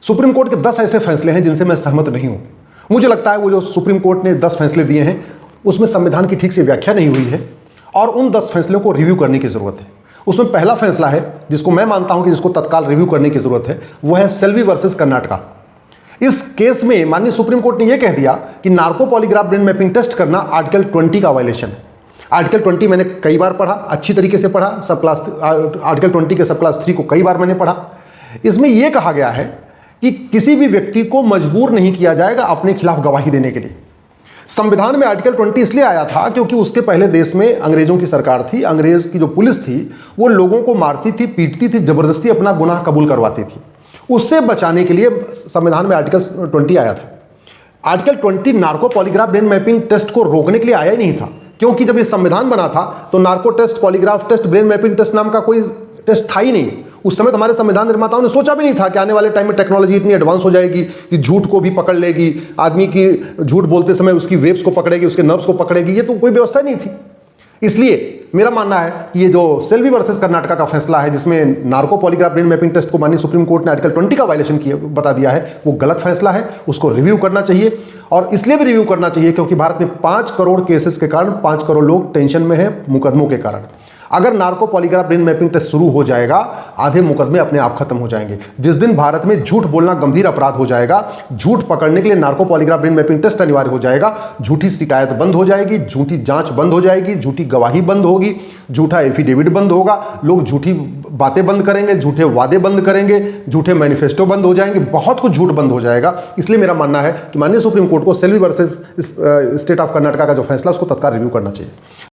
Supreme court के 10 ऐसे फैसले हैं जिनसे मैं सहमत नहीं हूं। मुझे लगता है वो जो सुप्रीम कोर्ट ने 10 फैसले दिए हैं उसमें संविधान की ठीक से व्याख्या नहीं हुई है और उन 10 फैसलों को रिव्यू करने की जरूरत है। उसमें पहला फैसला है जिसको मैं मानता हूं कि जिसको तत्काल रिव्यू करने की जरूरत है, वो है सेल्वी वर्सेस कर्नाटका। इस केस में माननीय सुप्रीम कोर्ट ने यह कह दिया कि narco polygraph brain mapping test करना आर्टिकल 20 का वायलेशन है। आर्टिकल 20 मैंने कई बार पढ़ा, अच्छी तरीके से पढ़ा, आर्टिकल 20 के सब क्लास 3 को कई बार मैंने पढ़ा। इसमें यह कहा गया है कि किसी भी व्यक्ति को मजबूर नहीं किया जाएगा अपने खिलाफ गवाही देने के लिए। संविधान में आर्टिकल 20 इसलिए आया था क्योंकि उसके पहले देश में अंग्रेजों की सरकार थी। अंग्रेज की जो पुलिस थी वो लोगों को मारती थी, पीटती थी, जबरदस्ती अपना गुनाह कबूल करवाती थी। उससे बचाने के लिए संविधान में आर्टिकल 20 आया था। Article 20 narco polygraph brain mapping test को रोकने के लिए आया ही नहीं था, क्योंकि जब ये संविधान बना था तो narco test, polygraph test, brain mapping test नाम का कोई टेस्ट था ही नहीं। उस समय हमारे संविधान निर्माताओं ने सोचा भी नहीं था कि आने वाले टाइम में टेक्नोलॉजी इतनी एडवांस हो जाएगी कि झूठ को भी पकड़ लेगी, आदमी की झूठ बोलते समय उसकी वेव्स को पकड़ेगी, उसके नर्व्स को पकड़ेगी। ये तो कोई व्यवस्था नहीं थी। इसलिए मेरा मानना है कि ये जो सेल्वी वर्सेस कर्नाटका का फैसला है जिसमें narco polygraph brain mapping test को माननीय सुप्रीम कोर्ट ने आर्टिकल 20 का वायलेशन किया बता दिया है, वो गलत फैसला है। उसको रिव्यू करना चाहिए और इसलिए भी रिव्यू करना चाहिए क्योंकि भारत में 5 करोड़ केसेस के कारण 5 करोड़ लोग टेंशन में हैं मुकदमों के कारण। अगर narco polygraph brain mapping test शुरू हो जाएगा, आधे मुकदमे अपने आप खत्म हो जाएंगे। जिस दिन भारत में झूठ बोलना गंभीर अपराध हो जाएगा, झूठ पकड़ने के लिए narco polygraph brain mapping test अनिवार्य हो जाएगा, झूठी शिकायत बंद हो जाएगी, झूठी जांच बंद हो जाएगी, झूठी गवाही बंद होगी, झूठा एफिडेविट बंद होगा, लोग झूठी बातें बंद करेंगे, झूठे वादे बंद करेंगे, झूठे मैनिफेस्टो बंद हो जाएंगे, बहुत कुछ झूठ बंद हो जाएगा। इसलिए मेरा मानना है कि माननीय सुप्रीम कोर्ट को Selvi versus state of Karnataka का जो फैसला उसको तत्काल रिव्यू करना चाहिए।